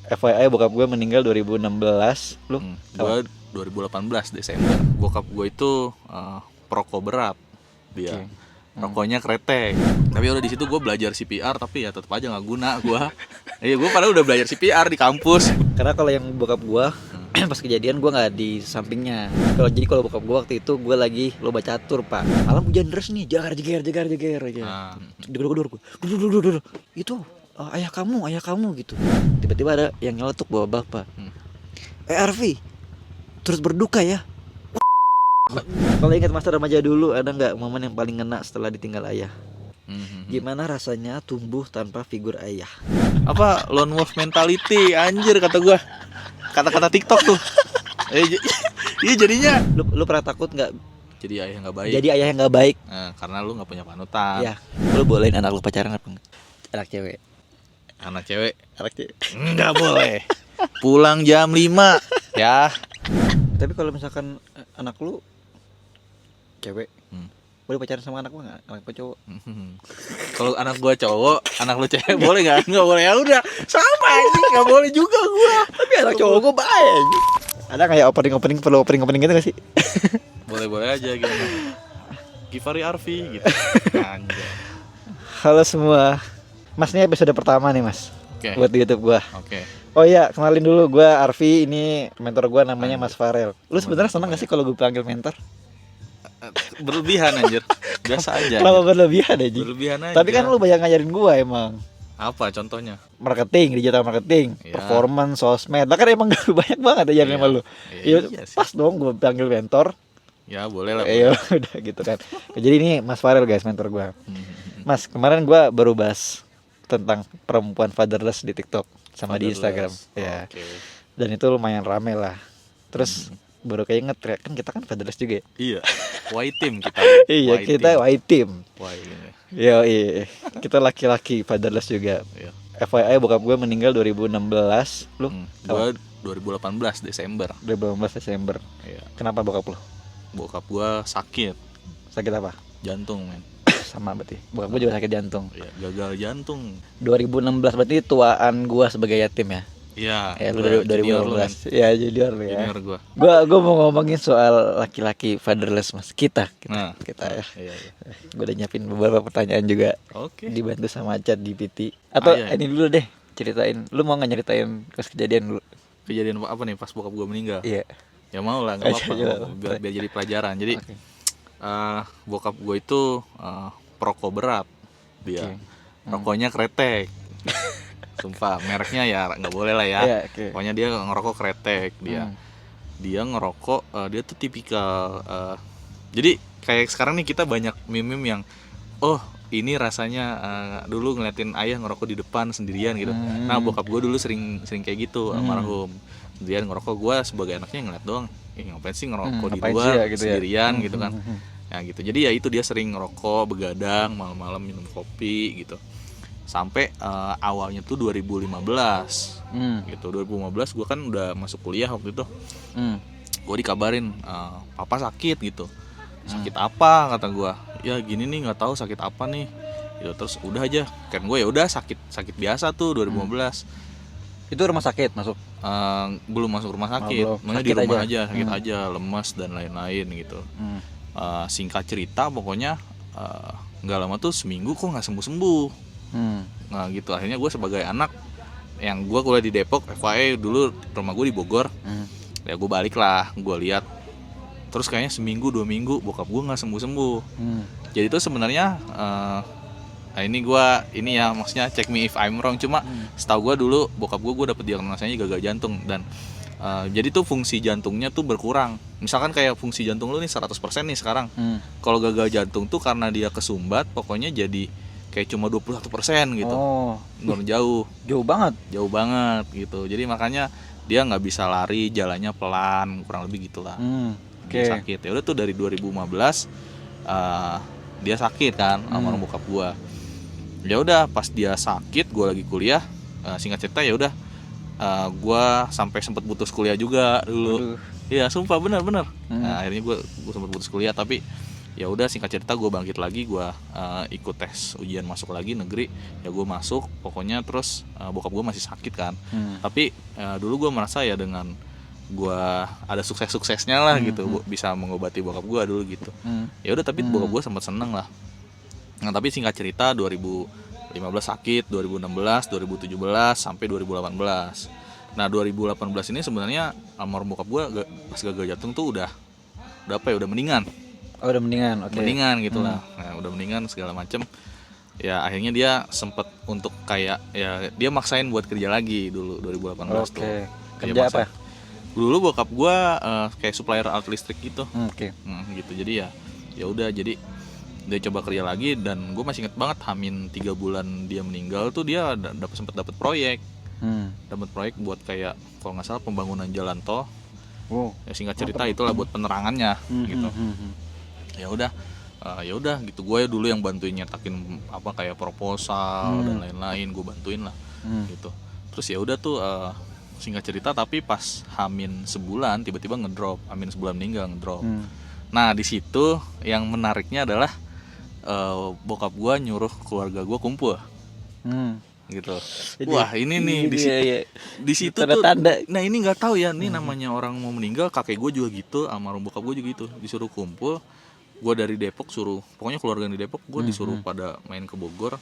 FYI bokap gue meninggal 2016. Lu? Gue 2018 Desember. Bokap gue itu perokok berat. Dia rokoknya kretek. Tapi udah di situ gue belajar CPR, tapi ya tetap aja nggak guna gue. Iya, gue padahal udah belajar CPR di kampus. Karena kalau yang bokap gue pas kejadian gue nggak di sampingnya. Kalau bokap gue waktu itu gue lagi lomba catur pak. Malam hujan deras nih, jegar aja. Duduk. Itu ayah kamu gitu. Tiba-tiba ada yang nyeletuk bawa bapak. Arfi, terus berduka ya. Kalau ingat masa remaja dulu, ada nggak momen yang paling ngena setelah ditinggal ayah? Gimana rasanya tumbuh tanpa figur ayah? Apa lone wolf mentality anjir kata gua. Kata-kata TikTok tuh. Iya jadinya Lu pernah takut nggak jadi ayah nggak baik? jadi ayah yang nggak baik? Karena lu nggak punya panutan. Ya, lu bolehin anak lu pacaran apa enggak? Anak cewek. Anak cewek Anak cewek. nggak boleh. Pulang jam 5 ya. Tapi kalau misalkan anak lu cewek, boleh pacaran sama anak lu nggak? Anak lu cowok? Kalau anak gua cowok, anak lu cewek boleh nggak? Nggak boleh. Ya udah, sama aja nggak boleh juga gua. Tapi anak cowok gua baik. Ada kayak opening gitu nggak sih? Boleh aja gitu. Givari Arfi gitu. Anjay. Halo semua, Mas, ini episode pertama nih Mas. Oke. Buat di YouTube gua. Oke. Oh iya, kenalin dulu, gue Arfi, ini mentor gue namanya Mas Farel. Lu sebenarnya seneng gak sih kalau gue panggil mentor? Berlebihan anjir. Biasa aja. Kenapa berlebihan aja? Berlebihan aja. Tapi kan lu banyak ngajarin gue emang. Apa contohnya? Marketing, digital marketing, Ya. performance, sosmed. Lah kan emang gue banyak banget ajarin sama lu. Iya sih. Pas dong gue panggil mentor. Ya boleh lah. Udah gitu kan. Jadi ini Mas Farel guys, mentor gue. Mas, kemarin gue baru bahas tentang perempuan fatherless di TikTok sama di Instagram. Ya. Oke. Dan itu lumayan rame lah. Terus baru keinget kan kita kan fatherless juga ya. Iya. White team kita. Iya, kita white team. Yo, kita laki-laki fatherless juga. Iya. FYI bokap gue meninggal 2016. Lu? Gue 2018 Desember. 2018 Desember. Iya. Kenapa bokap lu? Bokap gue sakit Sakit apa? jantung, men. Sama berarti. Bokap gue juga sakit jantung. Iya, gagal jantung. 2016 berarti tuaan gue sebagai yatim ya. Iya. Lu dari 2015. Ya, junior lu ya. Junior gue. Gua mau ngomongin soal laki-laki fatherless Mas. Kita Nah, ya. Iya. Gue udah nyiapin beberapa pertanyaan juga. Oke. Dibantu sama ChatGPT. Atau iya. ini dulu deh, ceritain. Lu mau nggak nyeritain pas kejadian dulu? Kejadian apa nih pas bokap gue meninggal? Iya. Ya mau lah, nggak Ayo, apa-apa. Biar jadi pelajaran. Jadi Oke. bokap gue itu perokok berat. Dia rokoknya kretek. Sumpah, mereknya ya nggak boleh lah ya. Iya, oke. Pokoknya dia ngerokok kretek. Dia ngerokok. Dia tuh tipikal. Jadi kayak sekarang nih kita banyak meme yang, oh ini rasanya dulu ngeliatin ayah ngerokok di depan sendirian gitu. Nah bokap gue dulu sering kayak gitu, almarhum. Sendirian ngerokok, gue sebagai anaknya ngeliat doang. Ngapain sih ngerokok di luar sih ya, gitu sendirian ya? gitu kan. Ya gitu. Jadi ya itu dia sering ngerokok, begadang, malam-malam minum kopi gitu. Sampai awalnya tuh 2015 gitu. 2015 gue kan udah masuk kuliah waktu itu. Gue dikabarin papa sakit gitu. Sakit apa kata gue? Ya gini nih, nggak tahu sakit apa nih gitu. Terus udah aja kan gue ya udah sakit biasa tuh 2015. Itu rumah sakit masuk? Belum masuk rumah sakit, Sakit di rumah aja. sakit aja, lemas dan lain-lain gitu. Singkat cerita pokoknya nggak lama tuh seminggu kok nggak sembuh. Nah gitu, akhirnya gue sebagai anak yang gue kuliah di Depok, FYI dulu rumah gue di Bogor. Ya gue balik lah, gue lihat terus kayaknya seminggu 2 minggu bokap gue nggak sembuh. Jadi itu sebenarnya ini ya maksudnya check me if I'm wrong, cuma setahu gue dulu bokap gue dapet diagnosanya gagal jantung. Dan jadi tuh fungsi jantungnya tuh berkurang. Misalkan kayak fungsi jantung lu nih 100% nih sekarang. Kalau gagal jantung tuh karena dia kesumbat, pokoknya jadi kayak cuma 21% gitu. Jauh banget gitu. Jadi makanya dia nggak bisa lari, jalannya pelan, kurang lebih gitulah. Dia sakit. Ya udah tuh dari 2015 dia sakit kan sama bokap gue. Ya udah pas dia sakit, gue lagi kuliah. Singkat cerita ya udah, gue sampai sempat putus kuliah juga dulu. Iya sumpah bener. Nah, akhirnya gue sempat putus kuliah, tapi Ya udah, singkat cerita gue bangkit lagi, gue ikut tes ujian masuk lagi negeri. Ya gue masuk pokoknya, terus bokap gue masih sakit kan. Tapi dulu gue merasa ya dengan gue ada sukses-suksesnya lah gitu, bisa mengobati bokap gue dulu gitu. Ya udah, tapi bokap gue sempat seneng lah. Nah tapi singkat cerita 2015 sakit, 2016, 2017 sampai 2018. Nah 2018 ini sebenarnya almarhum bokap gue pas gagal jantung tuh udah apa ya, udah mendingan. Oh, udah mendingan, oke. Mendingan gitu lah. Nah, udah mendingan segala macem. Ya akhirnya dia sempet untuk kayak ya dia maksain buat kerja lagi dulu 2018 tuh. Oke. Dia Kerja apa? Dulu bokap gua kayak supplier alat listrik gitu. Oke. Gitu. Jadi ya udah, jadi dia coba kerja lagi, dan gue masih inget banget Hamin 3 bulan dia meninggal tuh dia sempet dapat proyek. Dapat proyek buat kayak kalau nggak salah pembangunan jalan tol. Ya singkat cerita itulah buat penerangannya gitu. Ya udah gitu, gue dulu yang bantuin nyetakin apa kayak proposal dan lain-lain, gue bantuin lah gitu. Terus ya udah tuh singkat cerita, tapi pas Hamin sebulan tiba-tiba ngedrop, Hamin sebulan meninggal ngedrop. Nah di situ yang menariknya adalah bokap gue nyuruh keluarga gue kumpul gitu. Wah ini nih di situ tuh tanda. Nah ini nggak tahu ya, ini namanya orang mau meninggal, kakek gue juga gitu, almarhum bokap gue juga gitu, disuruh kumpul. Gue dari Depok suruh, pokoknya keluarga yang di Depok gue disuruh pada main ke Bogor.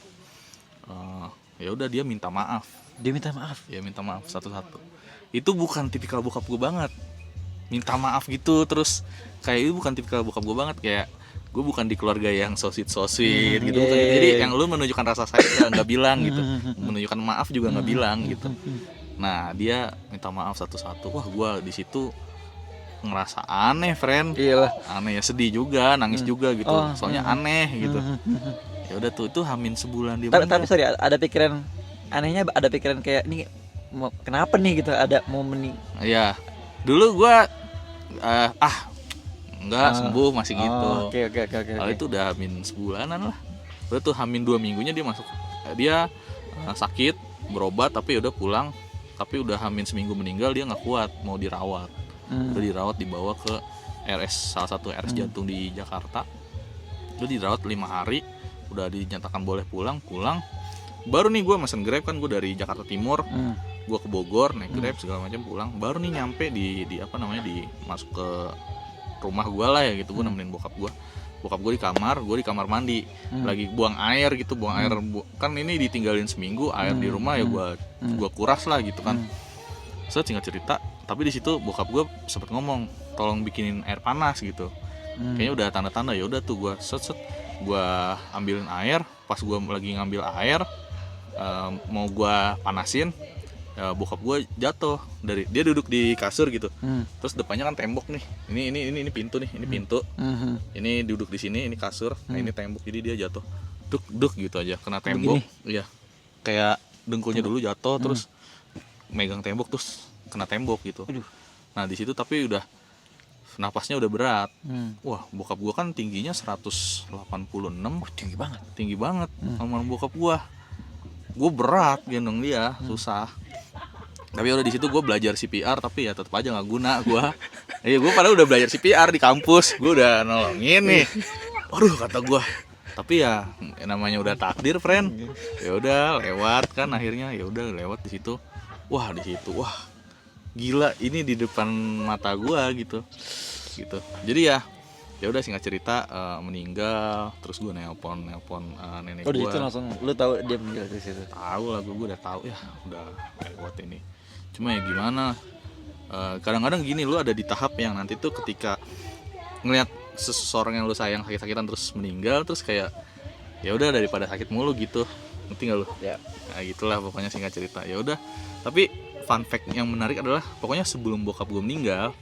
Ya udah dia minta maaf. Dia minta maaf. Ya minta maaf satu-satu. Itu bukan tipikal bokap gue banget. Minta maaf gitu, terus kayak itu bukan tipikal bokap gue banget, kayak gue bukan di keluarga yang sosit-sosit gitu. Jadi yang lu menunjukkan rasa sayang nggak bilang gitu, menunjukkan maaf juga nggak bilang gitu. Nah dia minta maaf satu-satu. Wah gue di situ ngerasa aneh, friend. Iyalah. Aneh ya, sedih juga, nangis juga gitu. Soalnya aneh gitu. Ya udah tuh, itu Hamin sebulan dia. Tapi sorry, ada pikiran anehnya, ada pikiran kayak nih kenapa nih gitu, ada momen nih. Iya. Dulu gua enggak sembuh masih gitu. Oke. Kalau itu udah Hamin sebulanan lah. Udah tuh Hamin 2 minggunya dia masuk. Dia sakit, berobat, tapi udah pulang. Tapi udah Hamin seminggu meninggal, dia nggak kuat, mau dirawat. Udah dirawat, dibawa ke salah satu RS jantung di Jakarta. Udah dirawat 5 hari, udah dinyatakan boleh pulang. Baru nih gue mesen Grab kan, gue dari Jakarta Timur, gue ke Bogor naik Grab segala macam pulang. Baru nih nyampe di apa namanya, di masuk ke rumah gue lah ya gitu. Gue nemenin bokap gue di kamar, gue di kamar mandi, lagi buang air gitu, kan ini ditinggalin seminggu, air di rumah ya gue kuras lah gitu kan. Singkat cerita, tapi di situ bokap gue sempet ngomong tolong bikinin air panas gitu. Kayaknya udah tanda-tanda. Ya udah tuh gue gue ambilin air. Pas gue lagi ngambil air, mau gue panasin, bokap gue jatuh dari, dia duduk di kasur gitu. Terus depannya kan tembok nih, ini pintu nih, ini pintu, ini duduk di sini, ini kasur, nah ini tembok, jadi dia jatuh duk gitu aja kena tembok. Iya, kayak dengkulnya dulu jatuh, terus megang tembok, terus kena tembok gitu. Nah di situ tapi udah napasnya udah berat. Wah bokap gua kan tingginya 186. Tinggi banget sama bokap gua berat gendong dia, susah. Tapi udah di situ gua belajar CPR, tapi ya tetap aja nggak guna gua. Gua padahal udah belajar CPR di kampus, gua udah nolongin nih. Aduh kata gua, tapi ya namanya udah takdir, friend. Ya udah lewat kan akhirnya, ya udah lewat di situ. Wah gila, ini di depan mata gua gitu. Jadi ya udah singkat cerita meninggal. Terus gua nelpon nenek gua. Oh di situ langsung lu tahu dia meninggal di situ. Tahu lah, gua udah tahu ya, udah lewat ini. Cuma ya gimana, kadang-kadang gini, lu ada di tahap yang nanti tuh ketika ngelihat seseorang yang lu sayang sakit-sakitan terus meninggal, terus kayak ya udah daripada sakit mulu gitu, ngerti nggak lu? Ya. Nah gitulah pokoknya singkat cerita. Ya udah, tapi fun fact yang menarik adalah pokoknya sebelum bokap gue meninggal,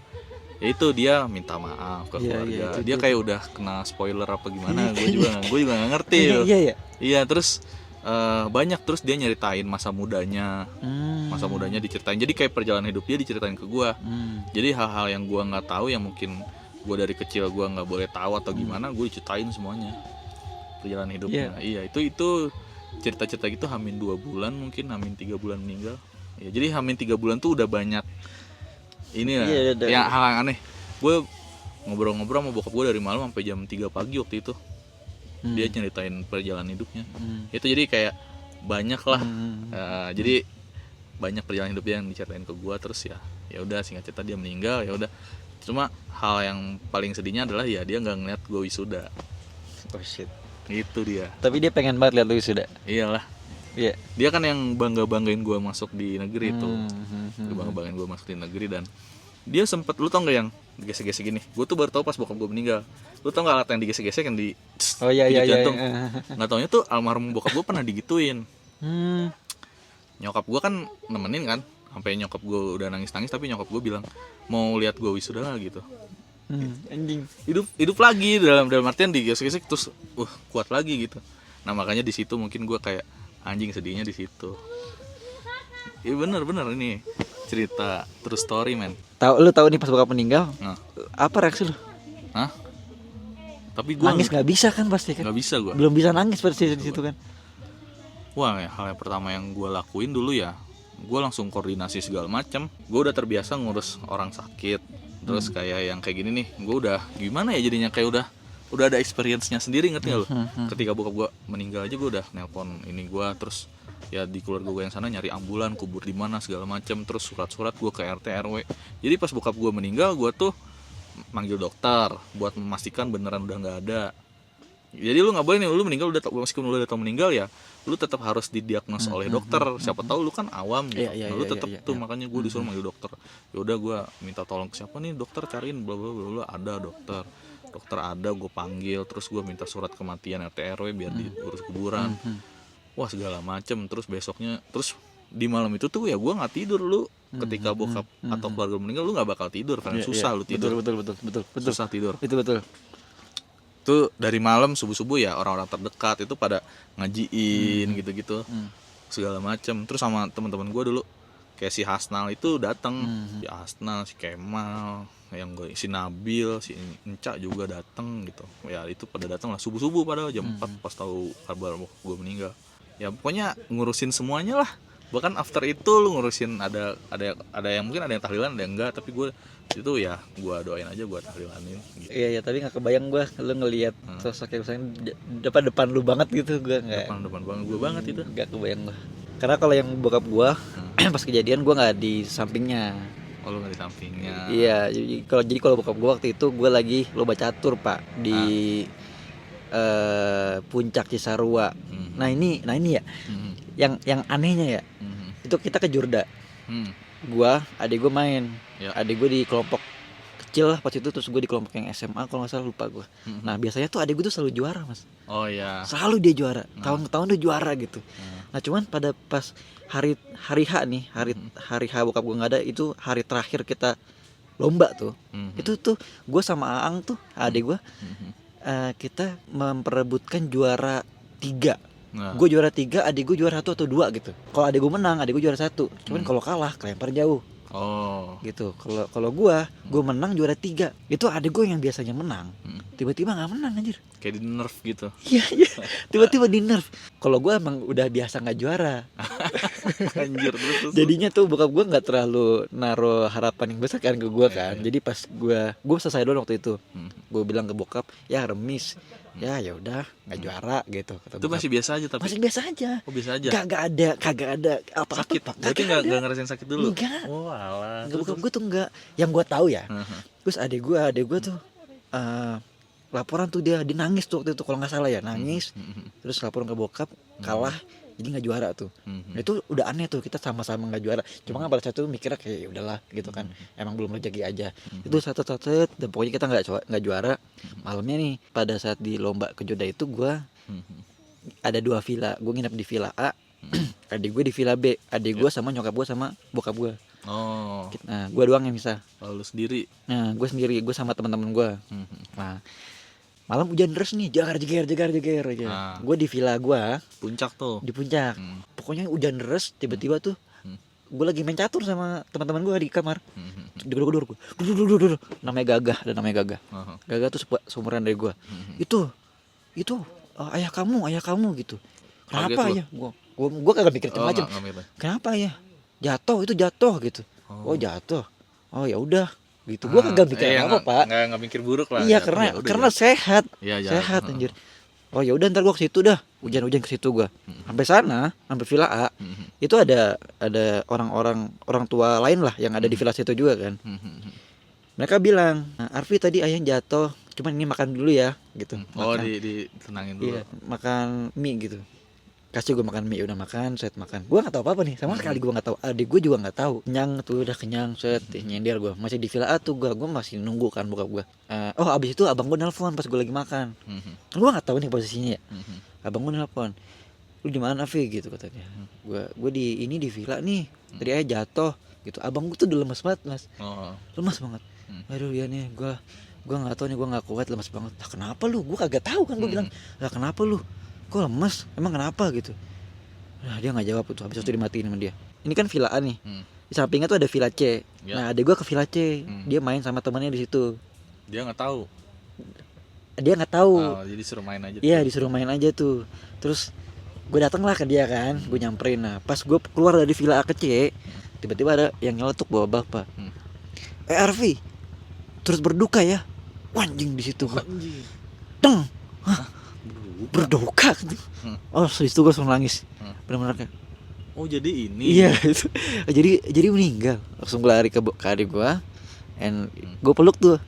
yaitu dia minta maaf ke keluarga. Dia kayak udah kena spoiler apa gimana, gue juga nggak ngerti. Iya, terus banyak, terus dia nyeritain masa mudanya diceritain. Jadi kayak perjalanan hidup dia diceritain ke gue. Jadi hal-hal yang gue nggak tahu, yang mungkin gue dari kecil gue nggak boleh tahu atau gimana, gue diceritain semuanya perjalanan hidupnya. Iya, itu cerita-cerita gitu. Hamin 2 bulan, mungkin Hamin 3 bulan meninggal. Ya, jadi Hamin 3 bulan tuh udah banyak ini lah, yang hal aneh. Gue ngobrol-ngobrol sama bokap gue dari malam sampai jam 3 pagi waktu itu. Dia nyeritain perjalanan hidupnya. Itu jadi kayak banyak lah. Jadi banyak perjalanan hidupnya yang diceritain ke gue. Terus ya udah singkat cerita dia meninggal, ya udah. Cuma hal yang paling sedihnya adalah ya dia nggak ngeliat gue wisuda. Oh shit. Itu dia. Tapi dia pengen banget lihat lu wisuda. Iyalah. Iya. Dia kan yang banggain gue masuk di negeri itu. Banggain gue masuk di negeri. Dan dia sempet, lu tau gak yang digesek-gesek gini? Gue tuh baru tau pas bokap gue meninggal. Lu tau gak alat yang digesek-gesek yang di Oh iya jantung? iya. Nggak taunya tuh almarhum bokap gue pernah digituin. Nyokap gue kan nemenin kan, sampai nyokap gue udah nangis-nangis, tapi nyokap gue bilang mau lihat gue wisuda gak gitu. Anjing. Hidup lagi dalam artian digesek-gesek terus kuat lagi gitu. Nah makanya di situ mungkin gue kayak anjing, sedihnya di situ. Iya bener ini cerita true story man. Lu tahu nih pas bokap meninggal, Nah. apa reaksi lu? Hah? Tapi gue Nangis nggak bisa kan pasti kan? nggak bisa gue. Belum bisa nangis pasti di situ kan? Wah, hal yang pertama yang gue lakuin dulu ya, gue langsung koordinasi segala macam. Gue udah terbiasa ngurus orang sakit. Terus kayak yang kayak gini nih, gue udah gimana ya jadinya, kayak udah ada experience-nya sendiri, ngerti gak lo? Ketika bokap gue meninggal aja gue udah nelpon ini gue, terus ya di keluarga gue yang sana nyari ambulan, kubur di mana segala macam, terus surat-surat gue ke RT RW. Jadi pas bokap gue meninggal, gue tuh manggil dokter buat memastikan beneran udah nggak ada. Jadi lu nggak boleh nih, lu meninggal meskipun lu udah tahu meninggal ya, lu tetap harus didiagnos oleh dokter. Siapa tahu lu kan awam gitu. Iya, Lu tetap tuh makanya gue disuruh manggil dokter. Ya udah gue minta tolong ke siapa nih, dokter cariin bla bla bla, ada dokter ada, gue panggil, terus gue minta surat kematian RT RW biar diurus kuburan. Wah segala macem. Terus besoknya, terus di malam itu tuh ya gue nggak tidur. Lu ketika bokap atau keluarga meninggal lu nggak bakal tidur karena susah lu tidur. Betul. Susah tidur. Itu betul. Tuh dari malam subuh ya orang-orang terdekat itu pada ngajiin gitu-gitu segala macem. Terus sama teman-teman gue dulu kayak si Hasnal itu datang, si Hasnal, si Kemal, yang gue, si Nabil, si Enca juga datang gitu. Ya itu pada datang lah subuh padahal jam 4 pas tahu kabar gue meninggal. Ya pokoknya ngurusin semuanya lah. Bahkan after itu lu ngurusin ada yang mungkin ada yang tahlilan, ada yang enggak, tapi gue itu ya gue doain aja, gue tahlilanin gitu. Iya tapi nggak kebayang gue lu ngelihat sosok yang misalnya depan lu banget gitu, gue nggak. Depan banget gue banget itu. Nggak kebayang gue. Karena kalau yang bokap gue pas kejadian gue nggak di sampingnya. Oh lu nggak di sampingnya. Iya, jadi kalau bokap gue waktu itu gue lagi lomba catur pak di puncak Cisarua. Nah ini ya, yang anehnya ya, itu kita ke Jurda. Gua, adik gue main, adik gue di kelompok kecil lah pas itu, terus gue di kelompok yang SMA kalau nggak salah, lupa gue. Nah biasanya tuh adik gue tuh selalu juara mas. Oh iya. Selalu dia juara, tahun-tahun dia juara gitu. Nah cuman pada pas hari H nih, hari H bokap gue nggak ada, itu hari terakhir kita lomba tuh. Itu tuh gue sama Aang tuh adik gue, kita memperebutkan juara 3. Gue juara 3, adik gue juara 1 atau 2 gitu. Kalau adik gue menang, adik gue juara 1. Cuman kalau kalah kelempar jauh. Oh. Gitu. Kalau gue menang juara 3. Itu adik gue yang biasanya menang, tiba-tiba nggak menang anjir. Kayak di nerf gitu. Iya. Tiba-tiba di nerf. Kalau gue emang udah biasa nggak juara. Anjir terus. Jadinya tuh bokap gue nggak terlalu naruh harapan yang besar kan ke gue kan. Jadi pas gue selesai dulu waktu itu, gue bilang ke bokap, ya remis. Ya udah nggak juara gitu. Itu masih biasa aja tapi. Masih biasa aja. Oh biasa aja. Kagak ada apa-apa. Sakit. Berarti nggak ngerasain sakit dulu. Enggak. Oh alah. Bokap gue tuh enggak. Yang gue tahu ya. Terus adik gue tuh laporan tuh dia nangis tuh waktu itu kalau nggak salah ya, nangis. Terus laporan ke bokap, kalah, jadi nggak juara tuh. Nah, itu udah aneh tuh, kita sama-sama nggak juara. Cuma kan pada saat itu mikirnya kayak ya udahlah gitu kan, emang belum rezeki aja. Itu satu dan pokoknya kita nggak juara. Malamnya nih pada saat di lomba ke Joda itu gue ada 2 villa, gue nginep di villa A, adik gue di villa B, adik gue sama nyokap gue sama bokap gue. Oh. Nah, gue doang yang bisa. Lalu sendiri. Nah, gue sendiri, gue sama teman-teman gue. Nah, malam hujan deras nih, jegar aja. Gue di villa gue, Puncak tuh. di puncak. Pokoknya hujan deras, tiba-tiba tuh gue lagi main catur sama teman-teman gue di kamar. Digedor gue. Namanya Gagah. Gagah tuh seumuran dari gue. Itu ayah kamu gitu. Kenapa ya? Gue kagak mikir macam. Kenapa ya? Jatuh gitu. Oh jatuh. Oh ya udah. gitu. Gue kagak mikir apa Pak. Nggak mikir buruk lah. Iya, Ya, karena sehat. Ya, Sehat anjir. Oh ya udah, ntar gue ke situ dah. Hujan-hujan ke situ gue. Sampai sana, sampai Villa A. Itu ada orang tua lain lah yang ada di villa situ juga kan. Mereka bilang, nah, Arfi tadi ayah jatuh, cuman ini makan dulu ya gitu. Oh, Makan. ditenangin dulu. Iya, makan mie gitu. Kasih gue makan mie, udah makan, set makan. Gue nggak tahu apa nih, sama sekali gue nggak tahu. Adik gue juga nggak tahu. Kenyang tuh, udah kenyang, set nyender gue. Masih di Villa A tuh gue masih nunggu kan bokap gue. Oh abis itu abang gue nelpon pas gue lagi makan. Gue nggak tahu nih posisinya ya. Abang gue nelpon, lu di mana Fi gitu katanya. Gue di villa nih. Tadi ayah jatuh gitu. Abang gue tuh udah lemas banget mas. Lemas banget. Aduh ya nih gue nggak tahu nih, gue nggak kuat, lemas banget. Lah kenapa lu? Gue kagak tahu kan. Gue bilang, lah kenapa lu? Kok lemas? Emang kenapa gitu? Nah dia nggak jawab tuh. Habis itu dimatiin sama dia. Ini kan villa A nih. Di sampingnya tuh ada villa C. Nah adik gue ke villa C. Dia main sama temannya di situ. Dia nggak tahu. Jadi suruh main aja. Iya disuruh main aja tuh. Terus gue dateng lah ke dia kan. Gue nyamperin. Nah pas gue keluar dari villa A ke C, tiba-tiba ada yang nyeletuk bawa bapak. Arfi, terus berduka ya. Anjing di situ. Deng. Berduka gitu. Oh itu gue langsung nangis. Benar-benar kayak, oh jadi ini. Iya itu. Jadi meninggal. Langsung gue lari ke adik gue. And gue peluk tuh.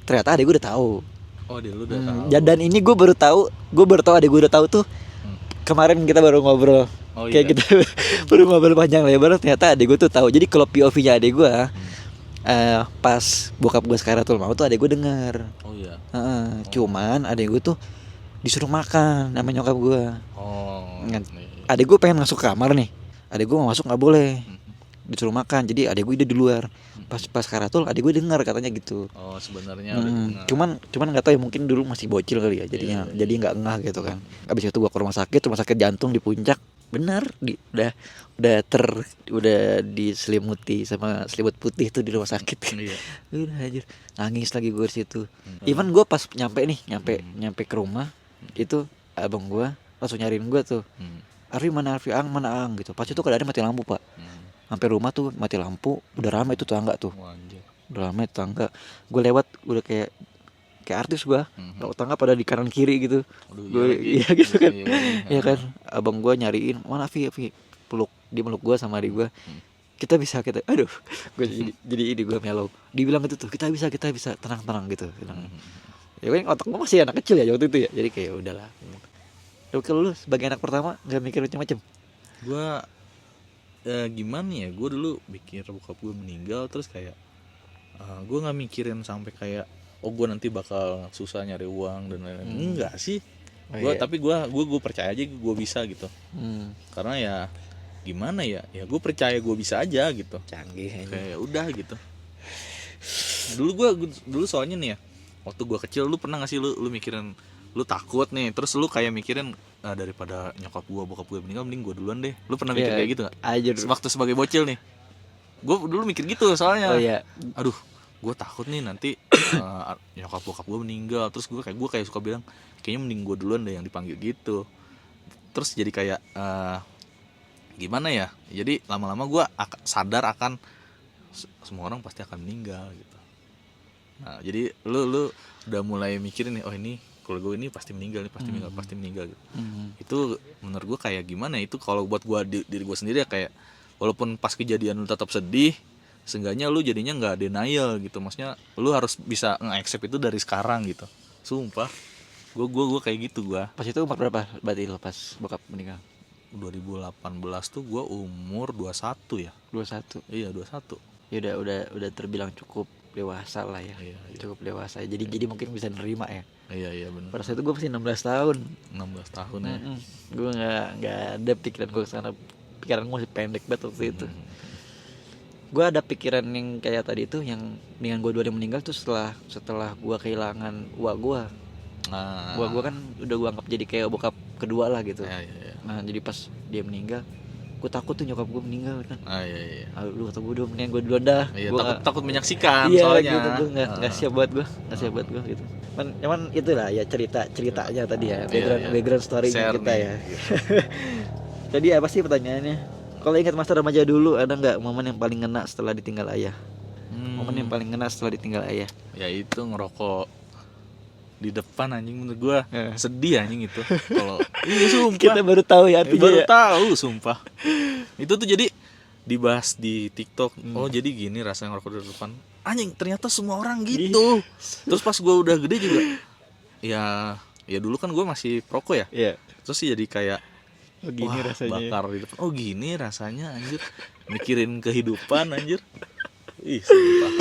Ternyata adik gue udah tahu. Oh dia lu udah tahu. Dan ini gue baru tahu adik gue udah tahu tuh. Kemarin kita baru ngobrol. Kayak kita baru ngobrol panjang lebar. Ternyata adik gue tuh tahu. Jadi kalau POV-nya adik gue, pas bokap gue sekarang tuh mau tuh adik gue denger. Oh iya. Cuman adik gue tuh disuruh makan sama nyokap gue. Adik gue pengen masuk kamar nih. Adik gue mau masuk nggak boleh. Disuruh makan. Jadi adik gue udah di luar. Pas karatul adik gue dengar katanya gitu. Oh sebenarnya. Cuman nggak tahu ya, mungkin dulu masih bocil kali ya. Jadinya jadi nggak ngeh gitu kan. Abis itu gue ke rumah sakit jantung di Puncak. Benar udah diselimuti sama selimut putih tuh di rumah sakit. Udah anjir, nangis lagi gue di situ. Even gue pas nyampe ke rumah itu abang gue langsung nyariin gue tuh. Arfi mana Ang gitu. Pas itu keadaannya mati lampu pak. Sampai rumah tuh mati lampu, udah ramai tuh tangga tuh. Udah ramai tangga. Gue lewat udah kayak artis gue. Tangga pada di kanan kiri gitu. Gue iya gitu kan. Iya kan. Abang gue nyariin, mana Fi dia meluk gue sama adik gue. Kita aduh, gue jadi ini gue mellow. Dibilang gitu tuh, kita bisa tenang gitu. Ya kan otak gue masih anak kecil ya waktu itu ya. Jadi kayak udahlah. Kalau lu sebagai anak pertama nggak mikir macam-macam? Gue gimana ya, gue dulu mikir bokap gue meninggal terus kayak gue nggak mikirin sampai kayak gue nanti bakal susah nyari uang dan lain-lain. Enggak sih. Tapi gue percaya aja gue bisa gitu. Karena ya gimana ya gue percaya gue bisa aja gitu. Canggih aja. Kayak udah gitu. Dulu soalnya nih ya, waktu gue kecil lu pernah nggak sih lu mikirin, lu takut nih terus lu kayak mikirin daripada bokap gue meninggal mending gue duluan deh. Lu pernah mikir kayak gitu nggak? Waktu sebagai bocil nih, gue dulu mikir gitu soalnya. Aduh, gue takut nih nanti nyokap bokap gue meninggal. Terus gue kayak suka bilang kayaknya mending gue duluan deh yang dipanggil gitu. Terus jadi kayak gimana ya? Jadi lama-lama gue sadar akan semua orang pasti akan meninggal gitu. Nah, jadi lu udah mulai mikirin nih, oh ini kalau gue ini pasti meninggal nih, pasti meninggal gitu. Itu menurut gue kayak gimana? Itu kalau buat gue diri gue sendiri ya kayak walaupun pas kejadian lu tetap sedih, seenggaknya lu jadinya nggak denial gitu. Maksudnya lu harus bisa nge-accept itu dari sekarang gitu. Sumpah, gue kayak gitu gue. Pas itu umur berapa berarti lo pas bokap meninggal? 2018 tuh gue umur 21 ya. 21. Iya 21. Ya udah terbilang cukup dewasa lah ya. Iya. Cukup dewasa. Jadi mungkin bisa nerima ya. Iya benar. Pada saat itu gue masih 16 tahun. 16 tahun ya. Gue nggak ada pikiran gue kesana. Pikiran gue masih pendek banget waktu itu. Gue ada pikiran yang kayak tadi itu, yang dengan gue dua yang meninggal tuh setelah gue kehilangan uak gue. Uak gue kan udah gue anggap jadi kayak bokap kedua lah gitu. Iya. Nah jadi pas dia meninggal, gue takut tuh nyokap gue meninggal kan. Iya. Lu kata gue udah mendingan gue duluan dah. Iya, takut menyaksikan iya, soalnya. Gitu, gue nggak siap buat gue, gitu. Cuman itulah ya ceritanya tadi ya, background story-nya kita ya. Jadi apa sih pertanyaannya? Kalau ingat masa remaja dulu, ada nggak momen yang paling ngena setelah ditinggal ayah? Momen yang paling ngena setelah ditinggal ayah. Ya itu ngerokok di depan anjing, menurut gua sedih anjing itu. Kalau iya sumpah. Kita baru tahu ya artinya. Baru Ya. tahu sumpah. Itu tuh jadi dibahas di TikTok. Oh, jadi gini rasanya ngerokok di depan. Anjing, ternyata semua orang gitu. Terus pas gua udah gede juga ya dulu kan gua masih perokok ya. Iya. Terus sih jadi kayak Oh, gini wah, rasanya. bakar di depan. Oh, gini rasanya anjir. Mikirin kehidupan anjir. Ih, sumpah.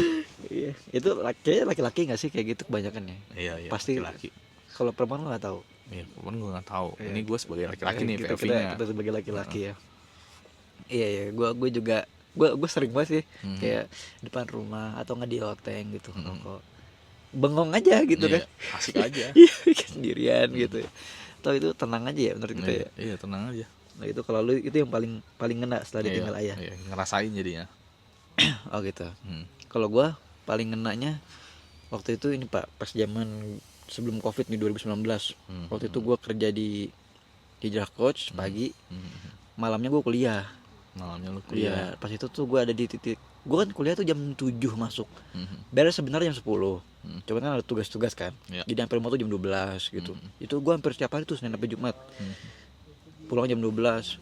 Iya. Itu kayaknya laki-laki nggak sih kayak gitu kebanyakan ya? Iya, Pasti laki-laki. Kalau perempuan lo nggak tahu. Iya, cuman gue nggak tahu. Iya. Ini gue sebagai laki-laki nih kita, POV-nya. kita sebagai laki-laki ya. Iya, gue juga gue sering banget sih kayak depan rumah atau nggak di loteng gitu kok bengong aja gitu Iya, kan. asik aja. Sendirian gitu. Tahu itu tenang aja ya menurut kita ya. Iya, tenang aja. Nah itu kalau lu itu yang paling ngena setelah ditinggal ayah. Iya, ngerasain jadinya. Oh gitu. Kalau gua paling ngenanya waktu itu ini Pak, pas zaman sebelum Covid nih 2019. Waktu itu gua kerja di Hijrah Coach pagi. Malamnya gua kuliah. Malamnya lu Kuliah. Pas itu tuh gua ada di titik, gua kan kuliah tuh jam 7 masuk. Beres sebenarnya jam 10. Cuman kan ada tugas-tugas kan. Iya. Jadi sampai rumah tuh jam 12 gitu. Itu gua hampir setiap hari tuh Senin sampai Jumat. Pulang jam 12,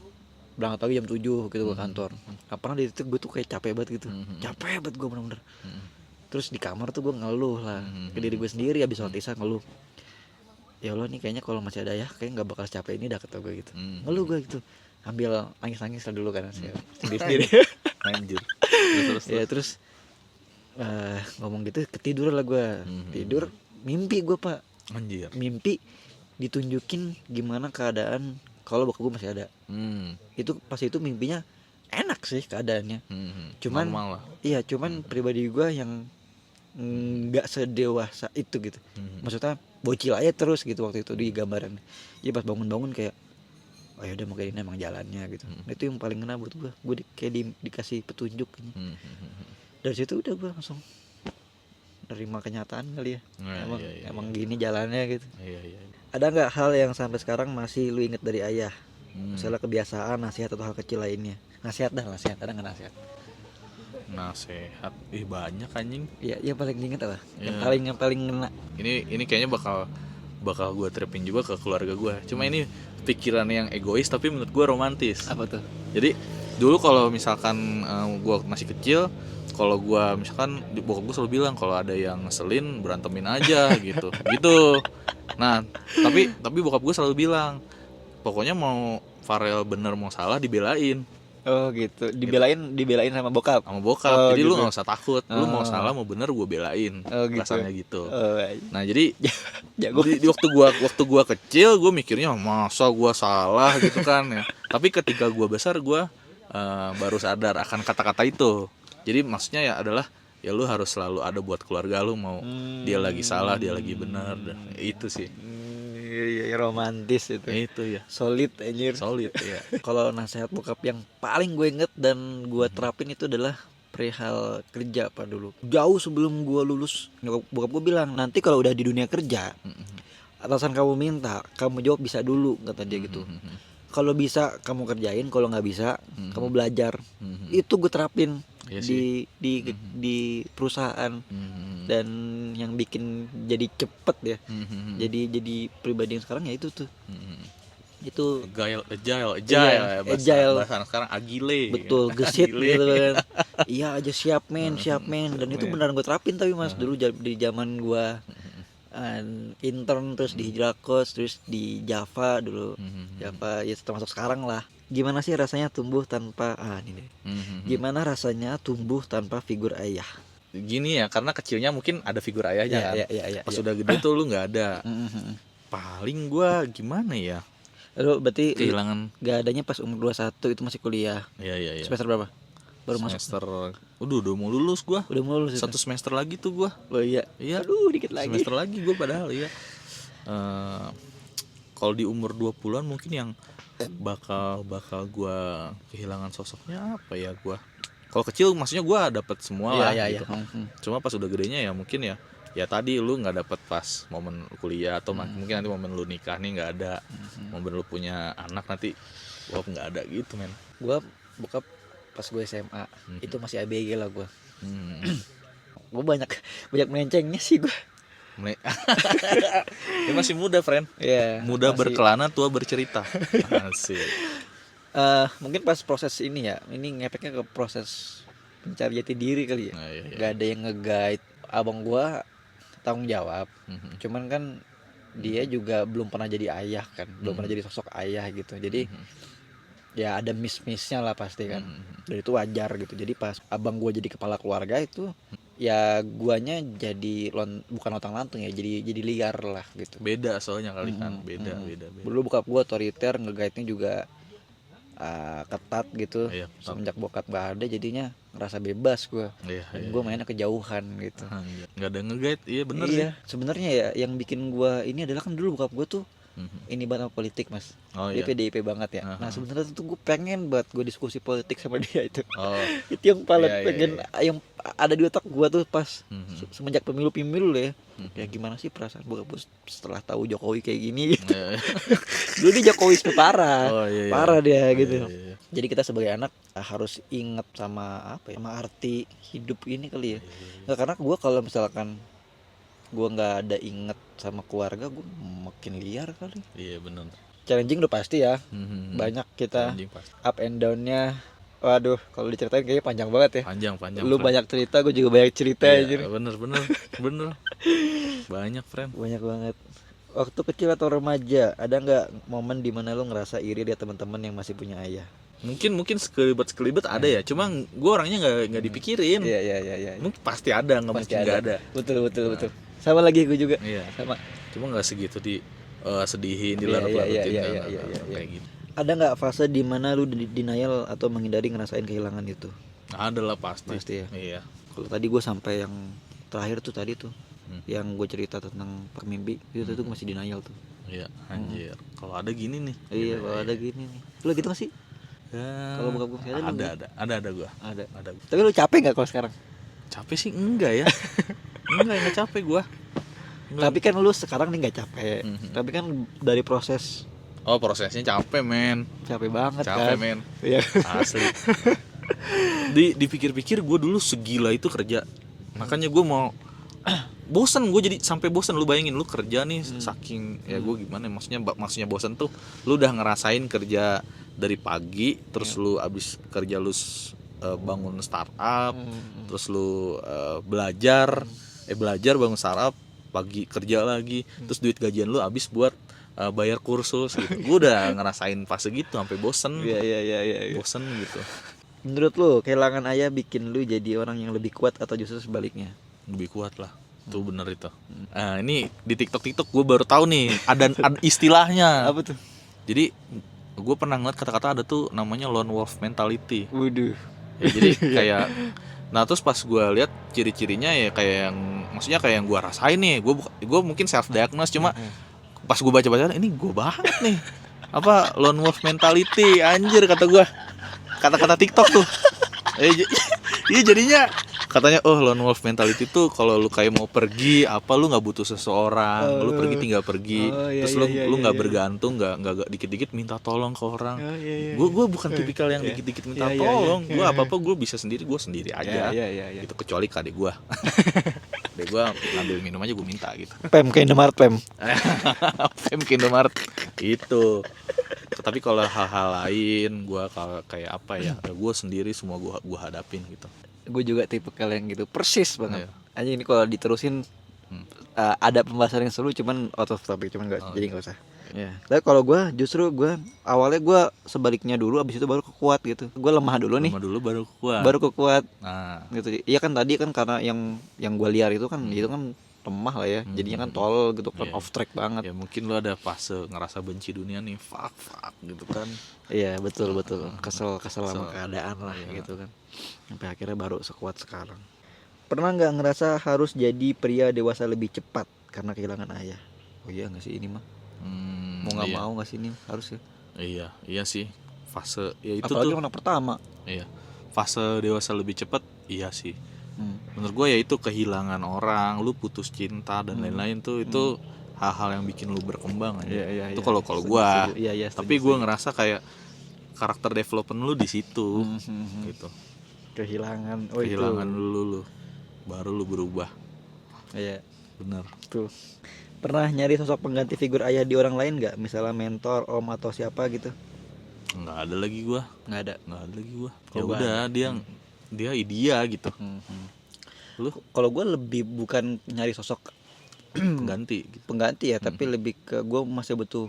berangkat pagi jam 7 gitu ke kantor. Pernah di titik gue tuh kayak capek banget gitu. Capek banget gue bener-bener. Terus di kamar tuh gue ngeluh lah ke diri gue sendiri habis sholat isya ngeluh. Ya Allah nih kayaknya kalau masih ada ya kayak nggak bakal capek ini dah kata gue gitu. Ngeluh gue gitu. Ambil nangis-nangis lah dulu kan sendiri-sendiri. Anjir. Terus. Ya terus ngomong gitu ketidur lah gue. Tidur mimpi gue Pak. Anjir. Mimpi ditunjukin gimana keadaan kalau bokap gue masih ada. Itu pas itu mimpinya enak sih keadaannya. Cuman normal lah. Iya, cuman pribadi gue yang nggak sedewasa itu gitu. Maksudnya bocil aja terus gitu waktu itu di gambaran. Jadi pas bangun-bangun kayak oh ya udah mungkin ini emang jalannya gitu. Nah, itu yang paling ngena buat gue. Gue kayak dikasih petunjuk gitu. Dari situ udah gue langsung nerima kenyataan kali ya. Emang gini jalannya gitu. Iya. Ada nggak hal yang sampai sekarang masih lu inget dari ayah? Misalnya kebiasaan, nasihat atau hal kecil lainnya. Nasihat, ada nggak nasihat? Nasihat, banyak anjing. Iya, yang paling diinget apa? Iya. Yang paling ngena. Ini kayaknya bakal gue terapin juga ke keluarga gue. Cuma ini pikiran yang egois tapi menurut gue romantis. Apa tuh? Jadi dulu kalau misalkan gue masih kecil, kalau gue misalkan bokap gue selalu bilang kalau ada yang ngeselin berantemin aja gitu. Nah, tapi bokap gue selalu bilang pokoknya mau Farel bener mau salah dibelain. Oh gitu. Dibelain sama bokap. Sama bokap. Oh, jadi gitu. lu nggak usah takut. Lu mau salah mau bener gue belain. Gitu. Rasanya gitu. Oh, nah jadi jago. di waktu gua kecil gue mikirnya masa gue salah gitu kan ya. Tapi ketika gue besar gue baru sadar akan kata-kata itu. Jadi maksudnya ya adalah ya lu harus selalu ada buat keluarga lu, mau dia lagi salah dia lagi benar. Itu sih. Iya, romantis itu. Itu ya. Solid anjir. Solid ya. Kalau nasihat bokap yang paling gue inget dan gue terapin itu adalah perihal kerja Pak dulu. Jauh sebelum gue lulus, bokap gue bilang nanti kalau udah di dunia kerja, atasan kamu minta, kamu jawab bisa dulu kata dia gitu. Kalau bisa kamu kerjain, kalau nggak bisa kamu belajar. Itu gue terapin di perusahaan. Dan yang bikin jadi cepet ya. Jadi pribadi yang sekarang ya itu tuh. Itu agile ya, bahasa anak sekarang agile. Betul, gesit gitu kan. Iya aja siap men. Dan itu beneran gue terapin tapi Mas dulu di zaman gue intern terus di Hijrah Coach, terus di Java dulu. Java ya termasuk sekarang lah. Gimana sih rasanya tumbuh tanpa Gimana rasanya tumbuh tanpa figur ayah? Gini ya, karena kecilnya mungkin ada figur ayahnya kan. Pas udah gede tuh lu nggak ada. Paling gua gimana ya? Lu berarti kehilangan. Gak adanya pas umur 21 itu masih kuliah. Iya. Semester berapa? Baru semester udah mau lulus gua. Udah mau lulus. Satu semester lagi tuh gua. Oh iya. Aduh, dikit lagi. Semester lagi gua padahal ya. Kalau di umur 20-an mungkin yang bakal gua kehilangan sosoknya apa ya gua. Kalau kecil maksudnya gue dapet semua lah gitu. Cuma pas udah gedenya ya mungkin ya tadi lu nggak dapet pas momen kuliah atau mungkin nanti momen lu nikah nih nggak ada, momen lu punya anak nanti nggak ada gitu men. Gue bokap pas gue SMA itu masih ABG lah gue. Gue banyak melencengnya sih gue. Dia masih muda, friend. Iya. Muda masih- berkelana, tua bercerita. Asik. Mungkin pas proses ini ya, ini ngefeknya ke proses mencari jati diri kali ya. Nah, iya. Gak ada yang nge-guide. Abang gua tanggung jawab. Mhm. Cuman kan dia juga belum pernah jadi ayah kan, belum pernah jadi sosok ayah gitu. Jadi ya ada miss-missnya lah pasti kan. Dan itu wajar gitu. Jadi pas abang gua jadi kepala keluarga itu ya guanya jadi bukan lontang-lantung ya, jadi liar lah gitu. Beda soalnya kali kan, beda. Dulu bokap gua otoriter, nge-guide-nya juga ketat gitu. Iya, ketat. Semenjak bokap gak ada jadinya ngerasa bebas gua. Iya, Dan gua mainnya kejauhan gitu. Nggak ada nge-guide, iya bener sih. Iya, sebenarnya ya yang bikin gua ini adalah kan dulu bokap gua tuh ini banget sama politik, Mas. Oh Dia iya. PDIP banget ya. Nah, sebenarnya tuh gue pengen banget gue diskusi politik sama dia itu. Oh. Itu yang paling Iya, pengen, yang ada di otak gua tuh pas semenjak pemilu ya. Ya gimana sih perasaan bokap gua setelah tahu Jokowi kayak gini gitu. Dulu dia Jokowisme parah. Oh, iya. Parah dia gitu. Iya. Jadi kita sebagai anak harus ingat sama apa ya, sama arti hidup ini kali ya. Nggak, karena gue kalau misalkan gue nggak ada inget sama keluarga, gue makin liar kali. Iya benar. Challenging udah pasti ya. Banyak kita up and downnya. Waduh, kalau diceritain kayaknya panjang banget ya. Panjang. Lu friend. banyak cerita, gue juga banyak cerita Iya, aja. bener. Banyak, friend. Banyak banget. Waktu kecil atau remaja, ada nggak momen dimana lu ngerasa iri dia teman-teman yang masih punya ayah? Mungkin sekelibet ada ya, cuma gue orangnya nggak dipikirin. Iya. Mungkin pasti ada, nggak mungkin nggak ada. Betul. Sama lagi gue juga. Iya. Sama. Cuma nggak segitu di sedihin, Iya, dilarut-larutin iya, kan, iya. kayak gitu. Ada nggak fase dimana lu denial atau menghindari ngerasain kehilangan itu? Ada lah pasti. Pasti ya. Iya. Kalau tadi gue sampai yang terakhir tuh tadi tuh, yang gue cerita tentang permimpi itu tuh gue masih denial tuh. Iya, anjir. Kalau ada gini nih. Iya, kalau ada gini nih. Lu gitu masih? Ya, Kalau bokap gue ada gua. Ada. Ada. Tapi lu capek nggak kalau sekarang? Capek sih enggak ya. enggak capek gua. Enggak. Tapi kan lu sekarang nih nggak capek. Tapi kan dari proses Oh, prosesnya capek, men. capek banget Capek, kan. men. Iya. Asli. Dipikir-pikir gue dulu segila itu kerja. Makanya gue mau bosan, gue jadi sampai bosan. Lu bayangin lu kerja nih saking ya gue gimana maksudnya bosan tuh lu udah ngerasain kerja dari pagi terus lu abis kerja lu bangun startup terus lu belajar bangun startup pagi kerja lagi terus duit gajian lu abis buat bayar kursus gitu. Gue udah ngerasain fase gitu sampai bosen. Iya. Bosen gitu. Menurut lu kehilangan ayah bikin lu jadi orang yang lebih kuat atau justru sebaliknya? Lebih kuat lah. Tuh bener itu. Ini di TikTok gue baru tahu nih ada istilahnya. Apa tuh? Jadi gue pernah ngeliat kata-kata ada tuh namanya lone wolf mentality. Waduh. Ya, jadi kayak nah terus pas gue lihat ciri-cirinya ya kayak yang maksudnya kayak yang gue rasain nih. Gue mungkin self diagnose cuma pas gue baca-baca ini gue banget nih. Apa lone wolf mentality anjir kata gue. Kata-kata TikTok tuh. Iya jadinya katanya lone wolf mentality tuh kalau lu kayak mau pergi apa lu nggak butuh seseorang, lu pergi tinggal pergi, terus lu nggak bergantung, nggak dikit-dikit minta tolong ke orang. Gue bukan tipikal yang dikit-dikit minta tolong. Gue apa gue bisa sendiri, gue sendiri aja. Itu kecuali kadek gue. Kadek gue ngambil minum aja gue minta gitu. Pem ke Indomaret Pem. Pem ke Indomaret itu. Tapi kalau hal-hal lain gue kayak apa ya, gue sendiri semua gue hadapin gitu. Gue juga tipe kalian gitu persis banget. Aja ini kalau diterusin ada pembahasan yang seru cuman out of topic cuman nggak jadi nggak usah. Ya. Tapi kalau gue justru awalnya gue sebaliknya dulu, abis itu baru kekuat gitu. Gue lemah dulu nih. Lemah dulu baru kuat. Baru kekuat. Nah. Gitu. Iya kan tadi kan karena yang gue liar itu kan lemah lah ya. Jadinya kan tol gitu kan off track banget. Ya mungkin lu ada fase ngerasa benci dunia nih, fuck gitu kan. Iya betul. Kesel sama keadaan lah gitu kan. Sampai akhirnya baru sekuat sekarang. Pernah nggak ngerasa harus jadi pria dewasa lebih cepat karena kehilangan ayah? Oh iya nggak sih ini mah? Mau nggak mau nggak sih ini harus ya? Iya sih fase ya itu apalagi tuh. anak pertama. Iya fase dewasa lebih cepat iya sih. Menurut gue ya itu kehilangan orang, lu putus cinta dan lain-lain tuh itu hal-hal yang bikin lu berkembang aja. Iya, itu kalau gue. Iya, tapi gue ngerasa kayak karakter development lu di situ gitu. Kehilangan Kehilangan lu baru lu berubah. Iya. Bener. Tuh. Pernah nyari sosok pengganti figur ayah di orang lain nggak? Misalnya mentor, om atau siapa gitu? Nggak ada lagi gua. Nggak ada. Ya udah dia gitu. Lu Kalau gue lebih bukan nyari sosok pengganti ya, tapi lebih ke gue masih butuh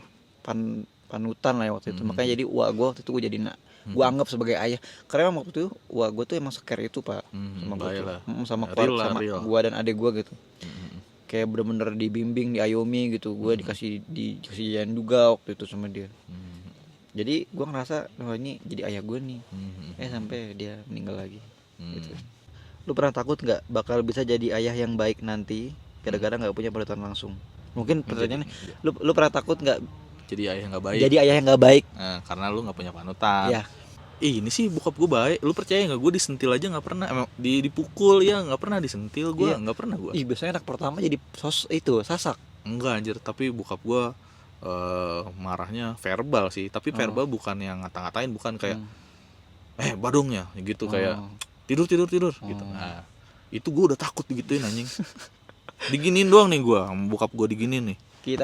panutan lah ya waktu itu. Makanya jadi gue waktu itu gue jadi gue anggap sebagai ayah. Karena emang waktu itu gue tuh emang scare itu pak, sama gue tuh, sama keluarga, sama gue dan adik gue gitu. Kayak bener-bener dibimbing, diayomi gitu. Gue dikasih jalan juga waktu itu sama dia. Jadi gue ngerasa ini jadi ayah gue nih. Sampai dia meninggal lagi. Gitu. Lu pernah takut nggak bakal bisa jadi ayah yang baik nanti gara-gara nggak punya panutan langsung? Mungkin pertanyaannya, lu pernah takut nggak jadi ayah yang nggak baik? Jadi ayah yang nggak baik. Karena lu nggak punya panutan. Ya. Ini sih bokap gue baik. Lu percaya nggak? Gue disentil aja nggak pernah. Emang dipukul ya nggak pernah disentil. Gue nggak pernah gue. Biasanya anak pertama jadi sasak. Enggak anjir. Tapi bokap gue marahnya verbal sih. Tapi verbal bukan yang ngata-ngatain, bukan kayak badungnya gitu, kayak tidur gitu. Nah itu gue udah takut digituin anjing. Diginiin doang nih gue, bokap gue diginiin nih.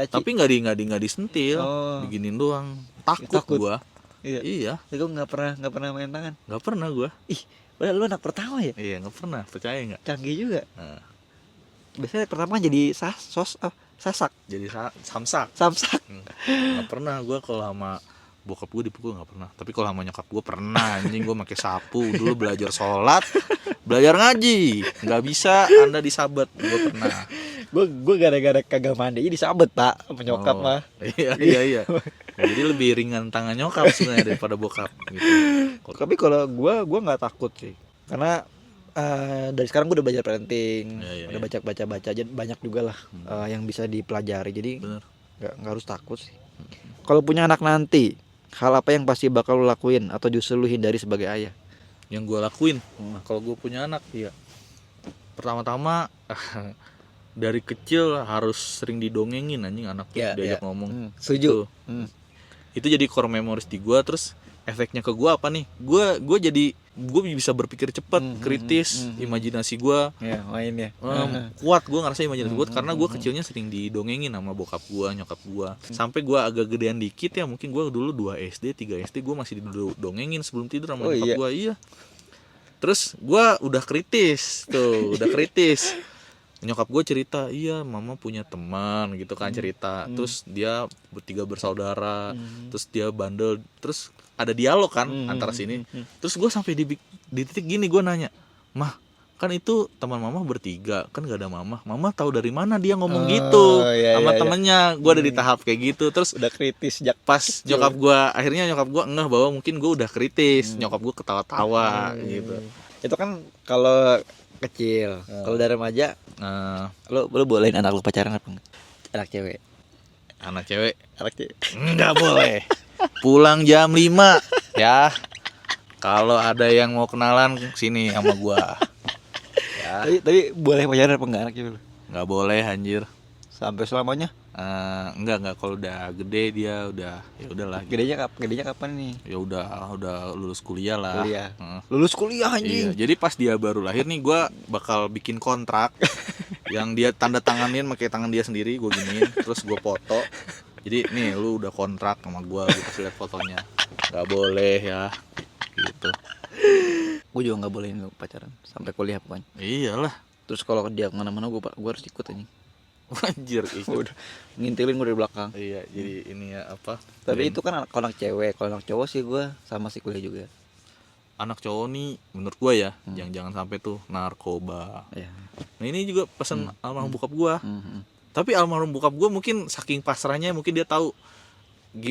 Tapi nggak disentil, diginiin doang. Takut. Gue. Iya. Tapi gue nggak pernah main tangan. Nggak pernah gue. Padahal lu anak pertama ya? Iya nggak pernah, percaya nggak? Canggih juga. Biasanya pertama jadi sasak. Jadi samsak. Nggak pernah gue kalau sama bokap gue dipukul, nggak pernah. Tapi kalau sama nyokap gue pernah anjing. Gue pakai sapu dulu, belajar sholat, belajar ngaji, nggak bisa anda disabet. Gue pernah. Gue gara-gara kagak mandi jadi disabet pak sama nyokap mah. Iya. Jadi lebih ringan tangan nyokap sebenarnya daripada bokap gitu. Tapi kalau gue nggak takut sih, karena dari sekarang gue udah belajar parenting, udah baca banyak juga lah yang bisa dipelajari. Jadi nggak harus takut sih. Kalau punya anak nanti, hal apa yang pasti bakal lo lakuin atau justru lo hindari sebagai ayah? Yang gue lakuin kalau gue punya anak, pertama-tama dari kecil harus sering didongengin anjing anak tuh, diajak ngomong. Setuju. Itu jadi core memories di gue. Terus efeknya ke gue apa nih? Gue bisa berpikir cepat, kritis, imajinasi gue kuat. Gue ngerasa imajinasi gue karena gue kecilnya sering didongengin sama bokap gue, nyokap gue. Sampai gue agak gedean dikit ya, mungkin gue dulu 2 SD, 3 SD gue masih didongengin sebelum tidur sama nyokap gue. Iya. Terus gue udah kritis. Nyokap gue cerita, mama punya teman gitu kan, cerita. Terus dia bertiga bersaudara, terus dia bandel, terus ada dialog kan antara sini. Terus gue sampai di titik gini, gue nanya, mah kan itu teman mama bertiga, kan gak ada mama tahu dari mana dia ngomong gitu sama temennya. Gue ada di tahap kayak gitu. Terus udah kritis pas nyokap gue ngeh bahwa mungkin gue udah kritis. Nyokap gue ketawa-tawa gitu. Itu kan kalau kecil. Kalau dari remaja, lo bolehin anak lo pacaran apa enggak? Anak cewek. Enggak boleh. Pulang jam 5 ya. Kalau ada yang mau kenalan sini sama gua. Ya. Tapi boleh pacaran apa enggak anak cewek lo? Enggak boleh anjir. Sampai selamanya? Enggak, kalau udah gede dia udah ya udahlah. Gedenya kapan nih? Ya udah lulus kuliah lah. Lulus kuliah anjing. Iya, jadi pas dia baru lahir nih gua bakal bikin kontrak yang dia tanda tanganin pakai tangan dia sendiri, gua giniin, terus gua foto. Jadi nih lu udah kontrak sama gua kasih lihat fotonya. Enggak boleh ya. Gitu. Gua juga enggak bolehin lu pacaran sampai kuliah pokoknya. Iyalah. Terus kalau dia kemana-mana gua harus ikut anjing. Anjir, udah ngintilin gue dari belakang. Iya, jadi ini ya apa? Tapi itu kan anak cewek. Kalau anak cowok sih gue sama si kuliah juga. Anak cowok nih menurut gue ya, jangan sampai tuh narkoba. Nah ini juga pesan almarhum bokap gue. Tapi almarhum bokap gue mungkin saking pasrahnya, mungkin dia tahu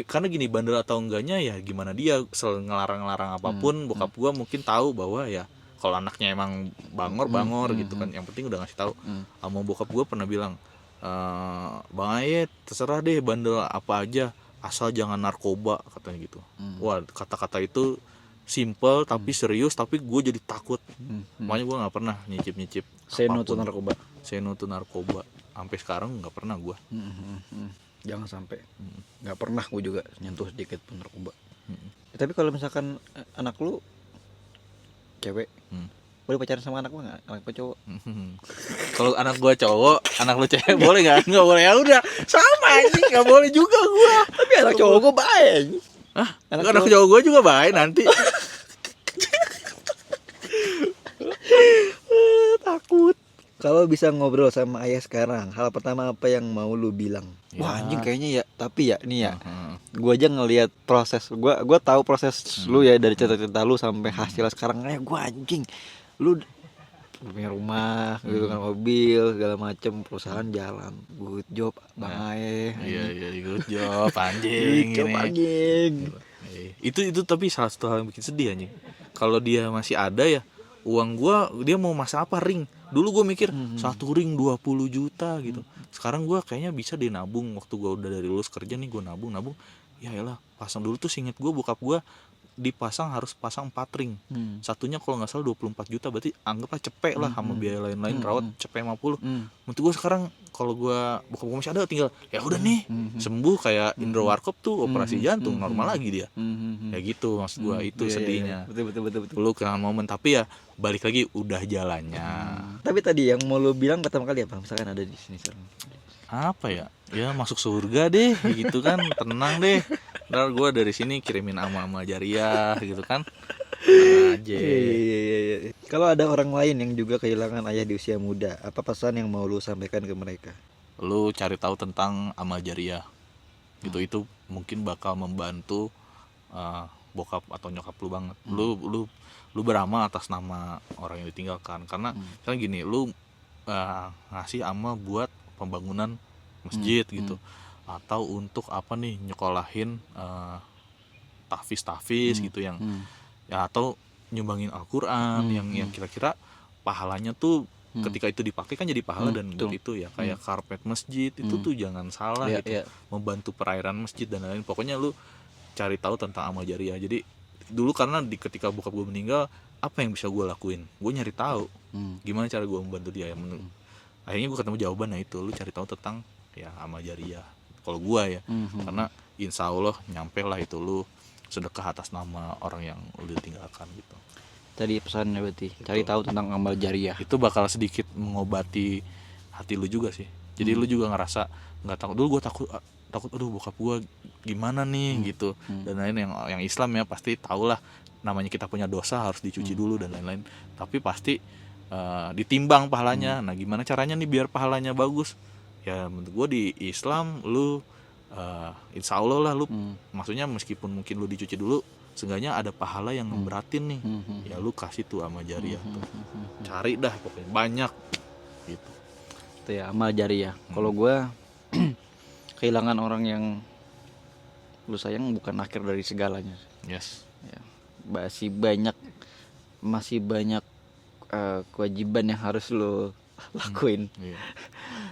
karena gini, bandel atau enggaknya ya gimana, dia selalu ngelarang apapun. Bokap gue mungkin tahu bahwa ya kalau anaknya emang bangor gitu kan, yang penting udah ngasih tahu. Almarhum bokap gue pernah bilang, Bang Ayet terserah deh bandel apa aja asal jangan narkoba, katanya gitu. Wah, kata-kata itu simple tapi serius, tapi gue jadi takut. Makanya gue nggak pernah nyicip say no to narkoba sampai sekarang nggak pernah gue. Jangan sampai. Nggak pernah gue juga nyentuh sedikit pun narkoba. Tapi kalau misalkan anak lu cewek boleh pacaran sama anak gua nggak? Anak gua cowok. Kalau anak gua cowok, anak lu cewek boleh nggak? Nggak boleh, ya udah sama aja, nggak boleh juga gua. Tapi anak cowok gua baik. Hah? Anak cowok gua juga baik nanti. Takut. Kalau bisa ngobrol sama ayah sekarang, hal pertama apa yang mau lu bilang? Wah, anjing kayaknya ya, tapi ya nih ya. Gua aja ngelihat proses, gua tahu proses lu ya dari cerita-cerita lu sampai hasil sekarang. Gua anjing. Lu punya rumah, gitu kan, mobil, segala macem, perusahaan jalan. Good job, Bang Ae. Iya, good job anjing. Good job, ini. anjing. Itu tapi salah satu hal yang bikin sedih anjing. Kalau dia masih ada ya, uang gua dia mau masak apa, ring. Dulu gue mikir satu ring 20 juta gitu. Sekarang gue kayaknya bisa dinabung. Waktu gue udah dari lulus kerja nih, gue nabung. Ya elah, pasang dulu tuh seinget gue bokap gue dipasang harus pasang 4 ring. Satunya kalau nggak salah 24 juta, berarti anggaplah cepet lah sama biaya lain-lain rawat cepet 50. Menurut gue sekarang kalau gue bokap gue masih ada, tinggal ya udah nih sembuh kayak Indro Warkop tuh operasi jantung normal lagi dia. Ya gitu maksud gue, itu sedihnya. Betul. Lu kehilangan momen, tapi ya balik lagi udah jalannya. Tapi tadi yang mau lu bilang pertama kali apa? Misalkan ada di sini sekarang. Apa ya? Ya masuk surga deh gitu kan, tenang deh. Ntar gue dari sini kirimin amal-amal jariah gitu kan. Aja. Iya. Kalau ada orang lain yang juga kehilangan ayah di usia muda, apa pesan yang mau lu sampaikan ke mereka? Lu cari tahu tentang amal jariah. Gitu, itu mungkin bakal membantu bokap atau nyokap lu banget. Lu beramal atas nama orang yang ditinggalkan. Karena misalnya gini, lu ngasih amal buat pembangunan masjid gitu, atau untuk apa nih, nyekolahin tahfiz gitu yang ya, atau nyumbangin Al-Quran yang kira-kira pahalanya tuh ketika itu dipakai kan jadi pahala. Dan itu ya kayak karpet masjid itu tuh jangan salah gitu, membantu perairan masjid dan lain-lain. Pokoknya lu cari tahu tentang amal jariah. Jadi dulu karena ketika bokap gue meninggal, apa yang bisa gue lakuin, gue nyari tahu gimana cara gue membantu dia. Akhirnya gue ketemu jawabannya itu, lu cari tahu tentang ya amal jariah kalau gue ya. Karena insya Allah nyampe lah itu, lu sedekah atas nama orang yang lu tinggalkan gitu. Tadi pesannya berarti cari tahu tentang amal jariah. Itu bakal sedikit mengobati hati lu juga sih. Jadi lu juga ngerasa nggak takut. Dulu gue takut aduh bokap gue gimana nih gitu. Dan lain yang Islam ya pasti tahulah, namanya kita punya dosa harus dicuci dulu dan lain-lain. Tapi pasti ditimbang pahalanya. Nah gimana caranya nih biar pahalanya bagus? Ya menurut gue di Islam lu insya Allah lah lu, maksudnya meskipun mungkin lu dicuci dulu, seenggaknya ada pahala yang ngeberatin nih. Ya lu kasih tuh amal jariah tuh. Cari dah pokoknya banyak gitu. Itu ya amal jariah. Kalau gue kehilangan orang yang lu sayang bukan akhir dari segalanya. Yes. Ya, masih banyak kewajiban yang harus lu lakuin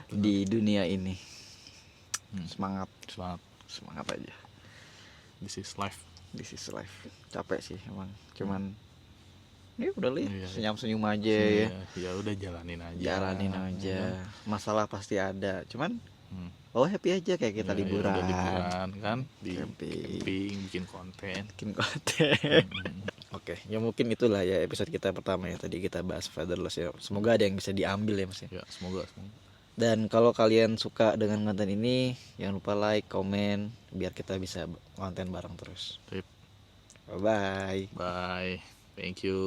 di dunia ini. Semangat aja. This is life. Capek sih emang, cuman ya udah senyum aja ya. Ya udah jalanin aja. Masalah pasti ada, cuman happy aja kayak kita liburan kan, di camping, bikin konten. Oke, ya mungkin itulah ya episode kita pertama ya, tadi kita bahas fatherless ya. Semoga ada yang bisa diambil ya Mas ya. Semoga. Dan kalau kalian suka dengan konten ini, jangan lupa like, komen, biar kita bisa konten bareng terus. Sip. Bye. Thank you.